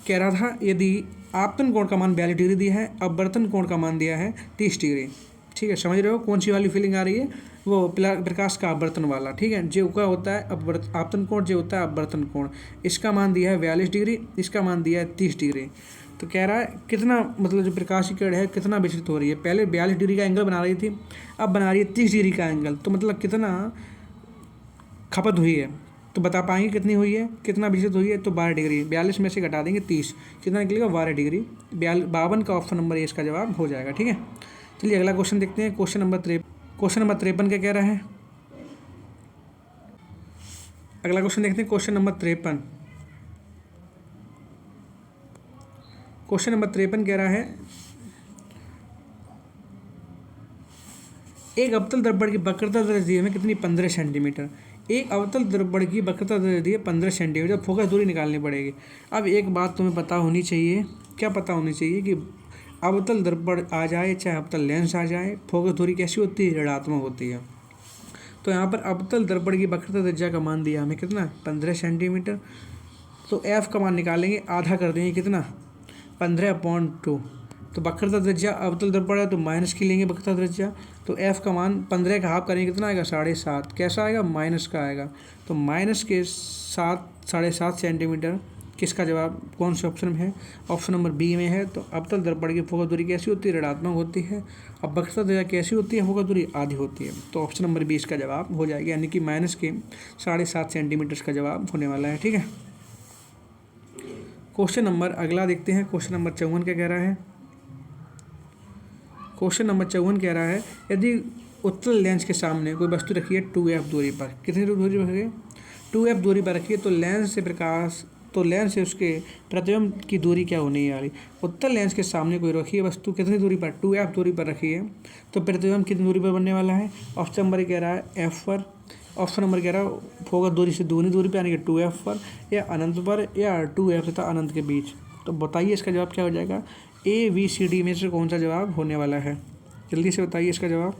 कह रहा था यदि आपतन कोण का मान 42 डिग्री दिया है, अपवर्तन कोण का मान दिया है 30 डिग्री। ठीक है, समझ रहे हो कौन सी वाली फीलिंग आ रही है, वो प्रकाश का अपवर्तन वाला। ठीक है, जो क्या होता है आपतन कोण, जो होता है अपवर्तन कोण। इसका मान दिया है 42 डिग्री, इसका मान दिया है 30 डिग्री। तो कह रहा है कितना, मतलब जो प्रकाश की किरण है कितना विचलित हो रही है। पहले 42 डिग्री का एंगल बना रही थी, अब बना रही है 30 डिग्री का एंगल। तो मतलब कितना खपत हुई है, तो बता पाएंगे कितनी हुई है, कितना विचलित हुई है। तो 12 डिग्री, 42 में से घटा देंगे 30, कितना निकलेगा, 12 डिग्री। 52 का ऑप्शन नंबर ए इसका जवाब हो जाएगा। ठीक है, चलिए अगला क्वेश्चन देखते हैं। क्वेश्चन नंबर 53 क्या कह रहा है। अगला क्वेश्चन देखते हैं, क्वेश्चन नंबर 53। क्वेश्चन नंबर 53 कह रहा है, एक अवतल दर्पण की वक्रता दर्ज दी है कितनी, 15 सेंटीमीटर। एक अवतल दर्पण की वक्रता दर्ज दी है 15 सेंटीमीटर, फोकस दूरी निकालनी पड़ेगी। अब एक बात तुम्हें पता होनी चाहिए, क्या पता होनी चाहिए, कि अवतल दर्पण आ जाए चाहे अवतल लेंस आ जाए, फोकस दूरी कैसी होती है, ऋणात्मक होती है। तो यहाँ पर अवतल दर्पण की वक्रता त्रिज्या का मान दिया हमें कितना, 15 सेंटीमीटर। तो एफ का मान निकालेंगे, आधा कर देंगे कितना, 15/2। तो वक्रता त्रिज्या अवतल दर्पण है तो माइनस की लेंगे वक्रता त्रिज्या। तो एफ का मान 15 का हाफ करेंगे कितना आएगा, 7.5। कैसा आएगा, माइनस का आएगा। तो माइनस के 7.5 सेंटीमीटर किसका जवाब, कौन से ऑप्शन में है, ऑप्शन नंबर बी में है। तो अवतल दर्पण की फोकस दूरी कैसी होती है, ऋणात्मक होती है। अब वक्रता त्रिज्या कैसी होती है, फोकस दूरी आधी होती है। तो ऑप्शन नंबर बी इसका जवाब हो जाएगा, यानी कि माइनस के 7.5 सेंटीमीटर का जवाब होने वाला है। ठीक है, क्वेश्चन नंबर अगला देखते हैं। क्वेश्चन नंबर 54 क्या कह रहा है। क्वेश्चन नंबर 54 कह रहा है, यदि उत्तल लेंस के सामने कोई वस्तु रखी है 2f दूरी पर, कितनी दूरी पर रखी है, 2f दूरी पर रखी है, तो लेंस से उसके प्रतिबिंब की दूरी क्या होने वाली। उत्तल लेंस के सामने कोई रखी है वस्तु कितनी दूरी पर, 2f दूरी पर रखी है, तो प्रतिबिंब कितनी दूरी पर बनने वाला है। ऑप्शन नंबर कह रहा है f पर, ऑप्शन नंबर कह रहा है फोकस दूरी से दूनी दूरी पर यानी कि 2f पर, या अनंत पर, या 2f तथा अनंत के बीच। तो बताइए इसका जवाब क्या हो जाएगा, ए बी सी डी में से कौन सा जवाब होने वाला है, जल्दी से बताइए इसका जवाब,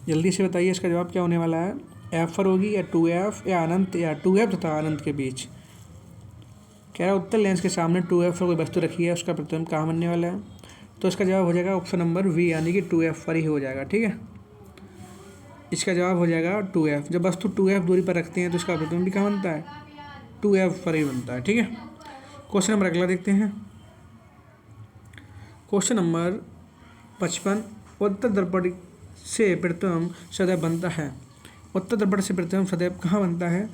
जल्दी से बताइए इसका जवाब क्या होने वाला है। एफ पर होगी, या 2f, या अनंत, या 2f तथा अनंत के बीच। कह रहा है उत्तल लेंस के सामने 2f पर कोई वस्तु रखी है, उसका प्रतिबिंब कहाँ बनने वाला है। तो इसका जवाब हो जाएगा ऑप्शन नंबर वी, यानी कि 2f पर ही हो जाएगा। ठीक है, इसका जवाब हो जाएगा 2f। जब वस्तु 2f दूरी पर रखते हैं तो उसका प्रतिबिंब भी कहाँ बनता है, 2f पर ही बनता है। ठीक है, क्वेश्चन नंबर अगला देखते हैं। क्वेश्चन नंबर 55, उत्तल दर्पण से प्रतिबिंब सदैव बनता है। उत्तल दर्पण से प्रतिबिंब सदैव कहाँ बनता है,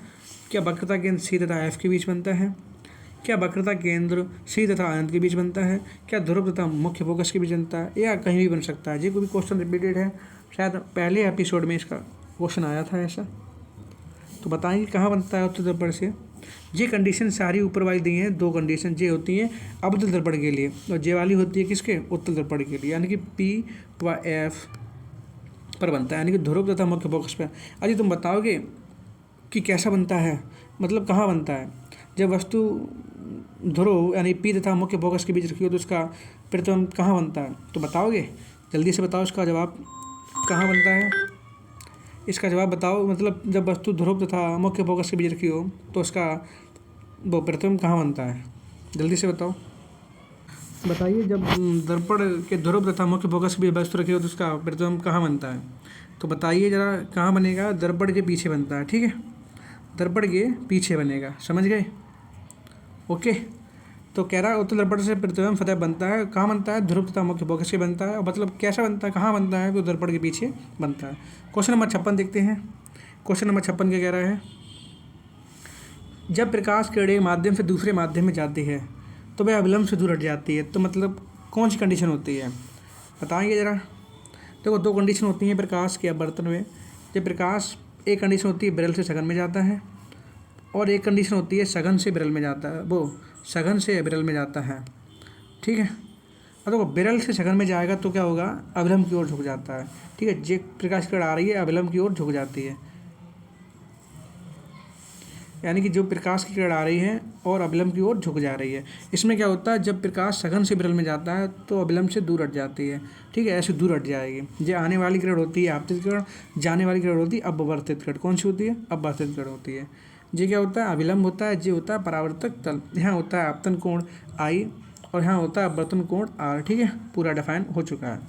क्या वक्रता केंद्र सी तथा एफ के बीच बनता है, क्या वक्रता केंद्र सी तथा अनंत के बीच बनता है? क्या ध्रुव तथा मुख्य फोकस के बीच बनता है, या कहीं भी बन सकता है? ये कोई भी क्वेश्चन रिपीटेड है, शायद पहले एपिसोड में इसका क्वेश्चन आया था ऐसा। तो बताएंगे कहाँ बनता है उत्तल दर्पण से। ये कंडीशन सारी ऊपर वाली दी हैं, दो कंडीशन ये होती हैं अवतल दर्पण के लिए, और ये वाली होती है किसके? उत्तल दर्पण के लिए, यानी कि P व F पर बनता है, यानी कि ध्रुव तथा मुख्य फोकस पर। अरे तुम बताओगे कि कैसा बनता है, मतलब कहाँ बनता है? जब वस्तु ध्रुव यानी P तथा मुख्य फोकस के बीच रखी हो तो उसका प्रतिबिंब कहाँ बनता है? तो बताओगे, जल्दी से बताओ इसका जवाब कहाँ बनता है। इसका जवाब बताओ, मतलब जब वस्तु ध्रुव तथा मुख्य फोकस के बीच रखी हो तो उसका वो प्रतिबिंब कहाँ बनता है? जल्दी से बताओ। बताइए, जब दर्पण के ध्रुव तथा मुख्य फोकस के बीच वस्तु रखी हो तो उसका प्रतिबिंब कहाँ बनता है? तो बताइए ज़रा, कहाँ बनेगा? दर्पण के पीछे बनता है, ठीक है, दर्पण के पीछे बनेगा, समझ गए? ओके। तो कह रहा है उत्तल दर्पण से प्रतिबिंब सदैव बनता है, कहाँ बनता है? ध्रुव तथा मुख्य फोकस से बनता है, और मतलब कैसा बनता है, कहाँ बनता है? तो दर्पण के पीछे बनता है। क्वेश्चन नंबर 56 देखते हैं। क्वेश्चन नंबर 56 क्या कह रहा है? जब प्रकाश किरण एक माध्यम से दूसरे माध्यम में जाती है तो वह अविलंब से दूर हट जाती है, तो मतलब कौन सी कंडीशन होती है? बताएंगे ज़रा। देखो, दो कंडीशन होती हैं प्रकाश के अपवर्तन में। जब प्रकाश, एक कंडीशन होती है विरल से सघन में जाता है, और एक कंडीशन होती है सघन से विरल में जाता है, वो सघन से विरल में जाता है, ठीक है। और देखो, विरल से सघन में जाएगा तो क्या होगा? अविलंब की ओर झुक जाता है, ठीक है। जे प्रकाश किरण आ रही है अविलंब की ओर झुक जाती है, यानी कि जो प्रकाश की किरण आ रही है और अविलंब की ओर झुक जा रही है। इसमें क्या होता है, जब प्रकाश सघन से विरल में जाता है तो अविलंब से दूर हट जाती है, ठीक है, ऐसे दूर हट जाएगी। जो आने वाली किरण होती है आपतित किरण, जाने वाली किरण होती है अपवर्तित किरण। कौन सी होती है? अपवर्तित किरण होती है। ये क्या होता है? अविलंब होता है। ये होता है परावर्तक तल। यहाँ होता है आपतन कोण I, और यहाँ होता है अपवर्तन कोण R, ठीक है, पूरा डिफाइन हो चुका है।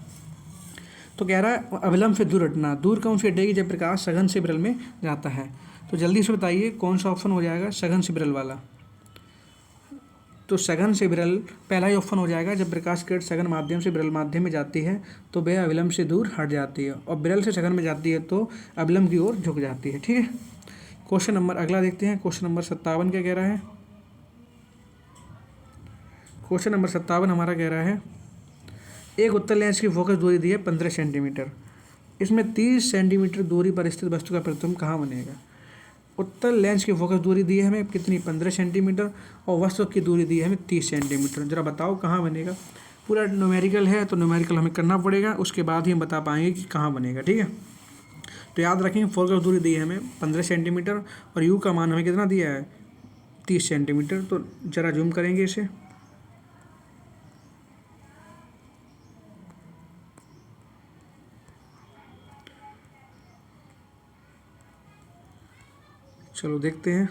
तो कह रहा है अविलंब से दूर हटना। दूर कौन सी हटेगी? जब प्रकाश सघन से विरल में जाता है। तो जल्दी से बताइए कौन सा ऑप्शन हो जाएगा सघन से विरल वाला? तो सघन से विरल पहला ही ऑप्शन हो जाएगा। जब प्रकाश किरण सघन माध्यम से विरल माध्यम में जाती है तो वह अविलंब से दूर हट जाती है, और विरल से सघन में जाती है तो अविलंब की ओर झुक जाती है, ठीक है। क्वेश्चन नंबर अगला देखते हैं। क्वेश्चन नंबर 57 क्या कह रहा है? क्वेश्चन नंबर 57 हमारा कह रहा है, एक उत्तल लेंस की फोकस दूरी दी है 15 सेंटीमीटर। इसमें 30 सेंटीमीटर दूरी पर स्थित वस्तु का प्रतिबिंब कहाँ बनेगा? उत्तल लेंस की फोकस दूरी दी है हमें कितनी? 15 सेंटीमीटर, और वस्तु की दूरी दी है हमें 30 सेंटीमीटर। जरा बताओ कहाँ बनेगा? पूरा न्यूमेरिकल है तो न्यूमेरिकल हमें करना पड़ेगा, उसके बाद ही हम बता पाएंगे कि कहाँ बनेगा, ठीक है। तो याद रखें, फोकस दूरी दी है हमें 15 सेंटीमीटर, और यू का मान हमें कितना दिया है? 30 सेंटीमीटर। तो ज़रा जूम करेंगे इसे। चलो देखते हैं।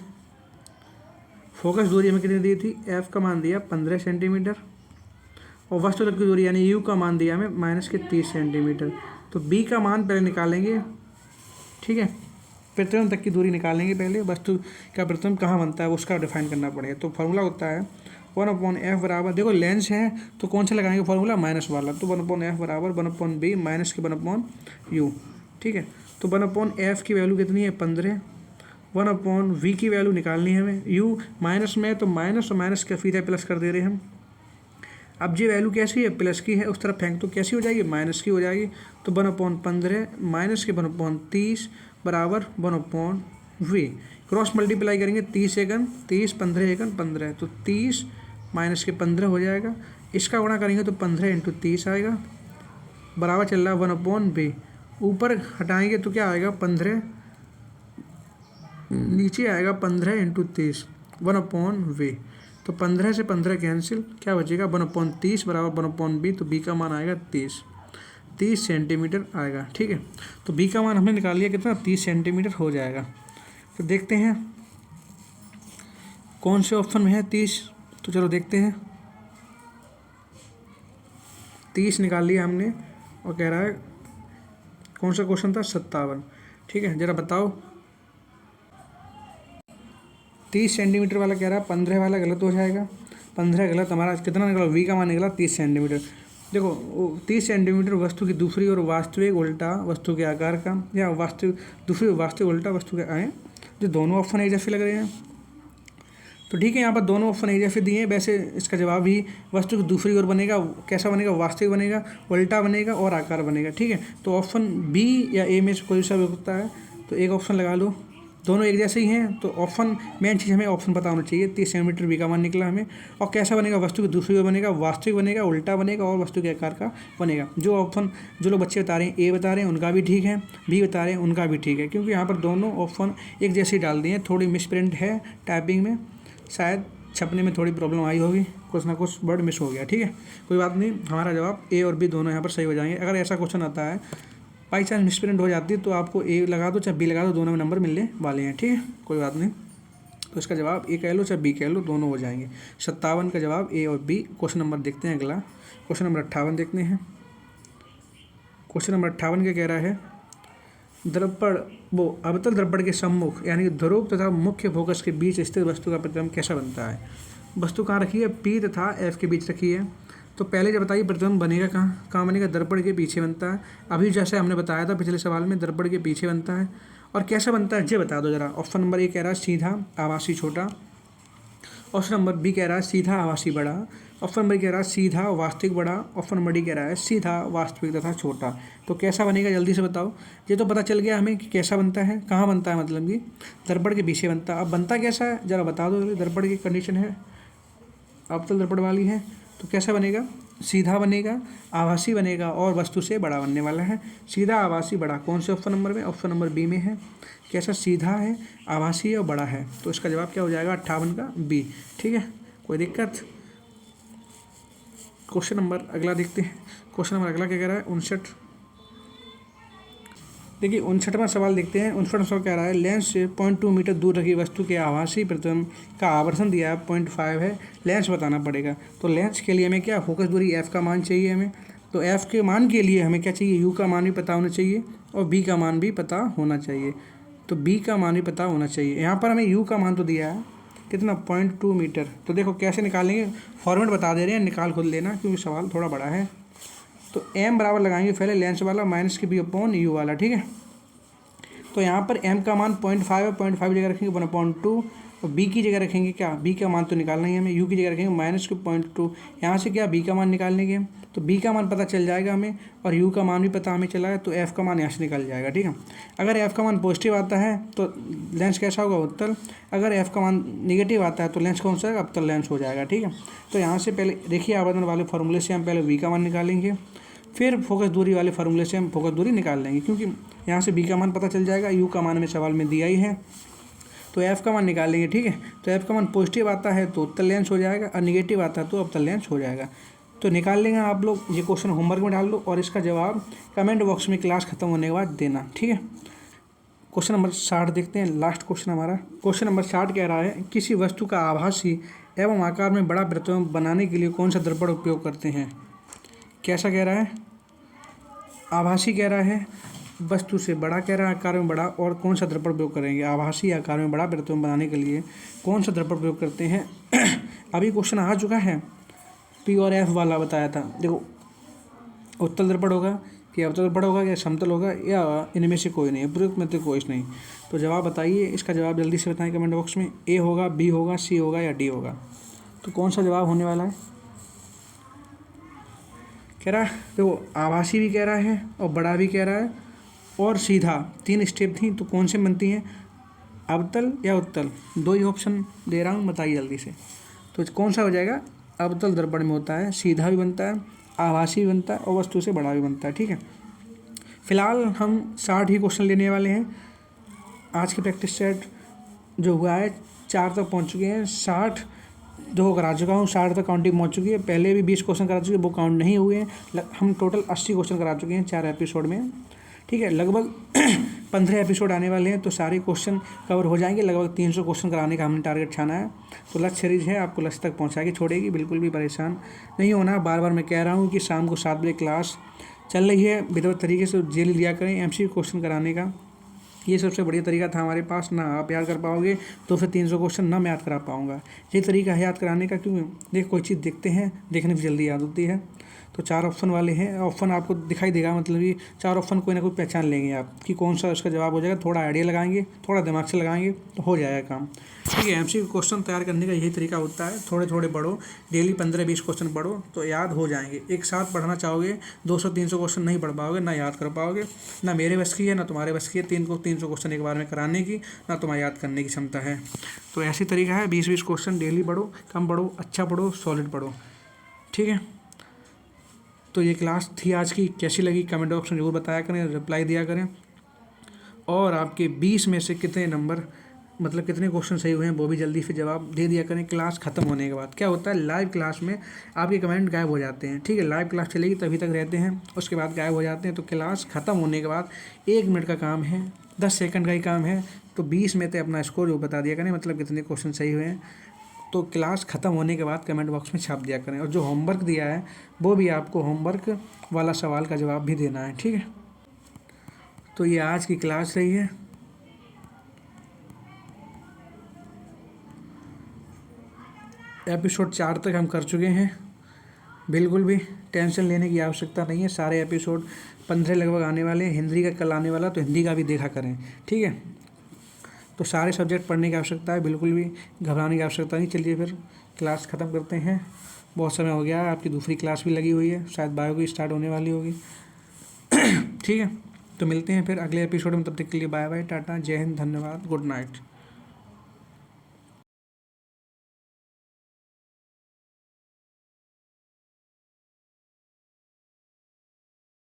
फोकस दूरी हमें कितनी दी थी? एफ का मान दिया 15 सेंटीमीटर, और वस्तु तक की दूरी यानी यू का मान दिया हमें -30 सेंटीमीटर। तो बी का मान पहले निकालेंगे, ठीक है, प्रतिबिंब तक की दूरी निकालेंगे पहले। वस्तु का प्रतिबिंब कहाँ बनता है उसका डिफाइन करना पड़ेगा। तो फार्मूला होता है 1/f बराबर, देखो लेंस है तो कौन सा लगाएंगे फार्मूला? माइनस वाला। तो 1/f बराबर 1/b माइनस के 1/u, ठीक है। तो 1/f की वैल्यू कितनी है? 15। 1/v की वैल्यू निकालनी है हमें। u माइनस में तो माइनस और माइनस का सीधा प्लस कर दे रहे हैं हम। अब ये वैल्यू कैसी है? प्लस की है, उस तरफ फेंक तो कैसी हो जाएगी? माइनस की हो जाएगी। तो 1/15 माइनस के 1/30 बराबर 1/v। क्रॉस मल्टीप्लाई करेंगे, 30 एकन 30, 15 एकन 15, तो 30 माइनस के 15 हो जाएगा। इसका गुणा करेंगे तो 15 × 30 आएगा, बराबर चल रहा है 1/v। ऊपर हटाएंगे तो क्या आएगा? 15, नीचे आएगा 15 × 30, 1/v। तो 15 से 15 कैंसिल, क्या बचेगा? 1/30 बराबर 1/b। तो b का मान आएगा 30 सेंटीमीटर आएगा, ठीक है। तो b का मान हमने निकाल लिया कितना? 30 सेंटीमीटर हो जाएगा। तो देखते हैं कौन से ऑप्शन में है 30। तो चलो देखते हैं। 30 निकाल लिया हमने, और कह रहा है कौन सा क्वेश्चन था? 57, ठीक है। ज़रा बताओ, 30 सेंटीमीटर वाला कह रहा है, 15 वाला गलत हो जाएगा। 15 गलत, हमारा कितना निकला? v का मान निकला 30 सेंटीमीटर। देखो 30 सेंटीमीटर वस्तु की दूसरी और वास्तविक उल्टा वस्तु के आकार का, या वास्तविक दूसरी वास्तविक उल्टा वस्तु के आए, जो दोनों ऑप्शन एक जैसे लग रहे हैं। तो ठीक है, यहाँ पर दोनों ऑप्शन एक जैसे दिए हैं, वैसे इसका जवाब भी वस्तु की दूसरी ओर बनेगा। कैसा बनेगा? वास्तविक बनेगा, उल्टा बनेगा और आकार बनेगा। ठीक है, तो ऑप्शन बी या ए में से कोई सा भी होता है, तो एक ऑप्शन लगा लो। दोनों एक जैसे ही हैं, तो ऑप्शन मेन चीज़ हमें ऑप्शन पता होना चाहिए। 30 सेंटीमीटर बी का मान निकला हमें। और कैसा बनेगा? वस्तु की दूसरी ओर बनेगा, वास्तविक बनेगा, उल्टा बनेगा और वस्तु के आकार का बनेगा। जो ऑप्शन जो लोग बच्चे बता रहे हैं, ए बता रहे हैं, उनका भी ठीक है, बी बता रहे हैं, उनका भी ठीक है, क्योंकि यहाँ पर दोनों ऑप्शन एक जैसे ही डाल दिए हैं। थोड़ी मिसप्रिंट है टाइपिंग में, शायद छपने में थोड़ी प्रॉब्लम आई होगी, कुछ ना कुछ वर्ड मिस हो गया। ठीक है, कोई बात नहीं, हमारा जवाब ए और बी दोनों यहाँ पर सही हो जाएंगे। अगर ऐसा क्वेश्चन आता है, बाई चांस मिसप्रिंट हो जाती है, तो आपको ए लगा दो चाहे बी लगा दो, दोनों में नंबर मिलने वाले हैं। ठीक है, कोई बात नहीं, तो इसका जवाब ए कह लो चाहे बी कह लो, दोनों हो जाएंगे। 57 का जवाब ए और बी। क्वेश्चन नंबर देखते हैं अगला, क्वेश्चन नंबर 58 देखते हैं। क्वेश्चन नंबर 58 क्या कह रहा है? दर्पण वो अवतल दर्पण के सम्मुख यानी कि ध्रुव तथा मुख्य फोकस के बीच स्थित वस्तु का प्रतिबिंब कैसा बनता है? वस्तु कहाँ रखी है? पी तथा एफ के बीच रखी है। तो पहले जब बताइए प्रतिबिंब बनेगा कहाँ बनेगा? दर्पण के पीछे बनता है। अभी जैसे हमने बताया था पिछले सवाल में, दर्पण के पीछे बनता है। और कैसा बनता है ये बता दो जरा। ऑप्शन नंबर ए कह रहा है सीधा आभासी छोटा, ऑप्शन नंबर बी कह रहा है सीधा आभासी बड़ा, ऑप्शन नंबर कह रहा है सीधा वास्तविक बड़ा, ऑप्शन नंबर डी कह रहा है सीधा वास्तविक तथा छोटा। तो कैसा बनेगा जल्दी से बताओ। ये तो पता चल गया हमें कि कैसा बनता है, कहाँ बनता है, मतलब कि दर्पण के पीछे बनता है। अब बनता कैसा है जरा बता दो। दर्पण की कंडीशन है अवतल दर्पण वाली है, तो कैसा बनेगा? सीधा बनेगा, आभासी बनेगा और वस्तु से बड़ा बनने वाला है। सीधा आभासी बड़ा कौन से ऑप्शन नंबर में? ऑप्शन नंबर बी में है। कैसा? सीधा है, आभासी और बड़ा है। तो इसका जवाब क्या हो जाएगा? 58 का बी। ठीक है, कोई दिक्कत? क्वेश्चन नंबर अगला देखते हैं। क्वेश्चन नंबर अगला क्या कह रहा है? 59। देखिए 59वां सवाल देखते हैं। 59वां सवाल कह रहा है लेंस से 0.2 मीटर दूर रखी वस्तु के आभासी प्रतिबिंब का आवर्धन दिया है 0.5 है, लेंस बताना पड़ेगा। तो लेंस के लिए हमें क्या फोकस दूरी एफ का मान चाहिए हमें। तो एफ के मान के लिए हमें क्या चाहिए? यू का मान भी पता होना चाहिए और बी का मान भी पता होना चाहिए। तो बी का मान भी पता होना चाहिए। यहाँ पर हमें यू का मान तो दिया है कितना? 0.2 मीटर। तो देखो कैसे निकालेंगे, फॉर्मेट बता दे रहे हैं, निकाल खुद लेना क्योंकि सवाल थोड़ा बड़ा है। तो एम बराबर लगाएंगे पहले लेंस वाला माइनस के बी अपॉन यू वाला। ठीक है, तो यहाँ पर एम का मान 0.5 है, 0.5 जगह रखेंगे 1/2 और बी की जगह रखेंगे क्या? बी का मान तो निकालना ही हमें, यू की जगह रखेंगे माइनस के 0.2। यहाँ से क्या? बी का मान निकालने के, तो बी का मान पता चल जाएगा हमें और यू का मान भी पता हमें चला है, तो एफ का मान यहाँ से निकल जाएगा। ठीक है, अगर एफ का मान पॉजिटिव आता है तो लेंस कैसा होगा? उत्तल। अगर एफ का मान निगेटिव आता है तो लेंस कौन सा है? अवतल लेंस हो जाएगा। ठीक है, तो यहाँ से पहले देखिए आवर्धन वाले फॉर्मूले से हम पहले वी का मान निकालेंगे, फिर फोकस दूरी वाले फार्मूले से हम फोकस दूरी निकाल लेंगे, क्योंकि यहाँ से बी का मान पता चल जाएगा, यू का मान में सवाल में दिया ही है, तो एफ का मान निकाल लेंगे। ठीक है, तो एफ का मान पॉजिटिव आता है तो उत्तल लेंस हो जाएगा और निगेटिव आता है तो अवतल लेंस हो जाएगा। तो निकाल लेंगे आप लोग। ये क्वेश्चन होमवर्क में डाल लो और इसका जवाब कमेंट बॉक्स में क्लास खत्म होने के बाद देना। ठीक है, क्वेश्चन नंबर 60 देखते हैं, लास्ट क्वेश्चन हमारा। क्वेश्चन नंबर 60 कह रहा है किसी वस्तु का आभासी एवं आकार में बड़ा प्रतिबिंब बनाने के लिए कौन सा दर्पण उपयोग करते हैं? कैसा कह रहा है? आभासी कह रहा है, वस्तु से बड़ा कह रहा है, आकार में बड़ा, और कौन सा दर्पण उपयोग करेंगे? आभासी आकार में बड़ा प्रतिबिंब बनाने के लिए कौन सा दर्पण उपयोग करते हैं? अभी क्वेश्चन आ चुका है, पी और एफ वाला बताया था। देखो उत्तल दर्पण होगा कि अवतल दर्पण होगा या समतल होगा या इनमें से कोई नहीं, प्रयुक्त में तो कोई नहीं। तो जवाब बताइए, इसका जवाब जल्दी से बताएं कमेंट बॉक्स में। ए होगा, बी होगा, सी होगा या डी होगा? तो कौन सा जवाब होने वाला है? कह रहा है देखो आभासी भी कह रहा है और बड़ा भी कह रहा है और सीधा, 3 स्टेप थी, तो कौन से बनती हैं? अवतल या उत्तल? 2 ही ऑप्शन दे रहा हूँ, बताइए जल्दी से। तो कौन सा हो जाएगा? अवतल दर्पण में होता है, सीधा भी बनता है, आभासी भी बनता है और वस्तु से बड़ा भी बनता है। ठीक है, फिलहाल हम 60 ही क्वेश्चन लेने वाले हैं। आज के प्रैक्टिस सेट जो हुआ है 4 तक पहुँच चुके हैं। 60 जो करा चुका हूँ, 60 तक काउंटिंग पहुँच चुकी है। पहले भी 20 क्वेश्चन करा चुके हैं, वो काउंट नहीं हुए हैं। हम टोटल 80 क्वेश्चन करा चुके हैं 4 एपिसोड में। ठीक है, लगभग 15 एपिसोड आने वाले हैं, तो सारे क्वेश्चन कवर हो जाएंगे। लगभग 300 क्वेश्चन कराने का हमने टारगेट छाना है। तो लक्ष्य सीरीज है, आपको लक्ष्य तक पहुँचा के छोड़ेगी, बिल्कुल भी परेशान नहीं होना। बार बार मैं कह रहा हूँ कि शाम को 7 बजे क्लास चल रही है। विधिवत तरीके से जेल लिया करें एमसीक्यू क्वेश्चन कराने का, ये सबसे बढ़िया तरीका था हमारे पास। ना आप याद कर पाओगे तो फिर 300 क्वेश्चन ना मैं याद करा पाऊँगा। ये तरीका है याद कराने का, क्योंकि देख कोई चीज़ देखते हैं, देखने में जल्दी याद होती है। तो 4 ऑप्शन वाले हैं, ऑप्शन आपको दिखाई देगा, मतलब कि 4 ऑप्शन कोई ना कोई पहचान लेंगे आप कि कौन सा उसका जवाब हो जाएगा। थोड़ा आइडिया लगाएंगे, थोड़ा दिमाग से लगाएंगे तो हो जाएगा काम। ठीक है, एमसीक्यू क्वेश्चन तैयार करने का यही तरीका होता है, थोड़े थोड़े पढ़ो, डेली 15-20 क्वेश्चन पढ़ो तो याद हो जाएंगे। एक साथ पढ़ना चाहोगे 200-300 क्वेश्चन नहीं पढ़ पाओगे, ना याद कर पाओगे। ना मेरे बस की है, ना तुम्हारे बस की है 300 क्वेश्चन एक बार में कराने की, ना तुम्हारा याद करने की क्षमता है। तो ऐसी तरीका है, 20-20 क्वेश्चन डेली पढ़ो, कम पढ़ो, अच्छा पढ़ो, सॉलिड पढ़ो। ठीक है, तो ये क्लास थी आज की, कैसी लगी कमेंट बॉक्स में जरूर बताया करें, रिप्लाई दिया करें। और आपके 20 में से कितने नंबर, मतलब कितने क्वेश्चन सही हुए हैं वो भी जल्दी से जवाब दे दिया करें। क्लास ख़त्म होने के बाद क्या होता है, लाइव क्लास में आपके कमेंट गायब हो जाते हैं। ठीक है, लाइव क्लास चलेगी तभी तक रहते हैं, उसके बाद गायब हो जाते हैं। तो क्लास ख़त्म होने के बाद 1 मिनट का काम है, 10 सेकंड का ही काम है, तो 20 में से अपना स्कोर जो बता दिया करें, मतलब कितने क्वेश्चन सही हुए हैं। तो क्लास ख़त्म होने के बाद कमेंट बॉक्स में छाप दिया करें। और जो होमवर्क दिया है वो भी आपको होमवर्क वाला सवाल का जवाब भी देना है। ठीक है, तो ये आज की क्लास रही है। एपिसोड 4 तक हम कर चुके हैं, बिल्कुल भी टेंशन लेने की आवश्यकता नहीं है। सारे एपिसोड 15 लगभग आने वाले हैं, हिंदी का कल आने वाला, तो हिंदी का भी देखा करें। ठीक है, तो सारे सब्जेक्ट पढ़ने की आवश्यकता है, बिल्कुल भी घबराने की आवश्यकता नहीं। चलिए फिर क्लास ख़त्म करते हैं, बहुत समय हो गया है, आपकी दूसरी क्लास भी लगी हुई है, शायद बायो की स्टार्ट होने वाली होगी। ठीक है, तो मिलते हैं फिर अगले एपिसोड में, तब तक के लिए बाय बाय, टाटा, जय हिंद, धन्यवाद, गुड नाइट।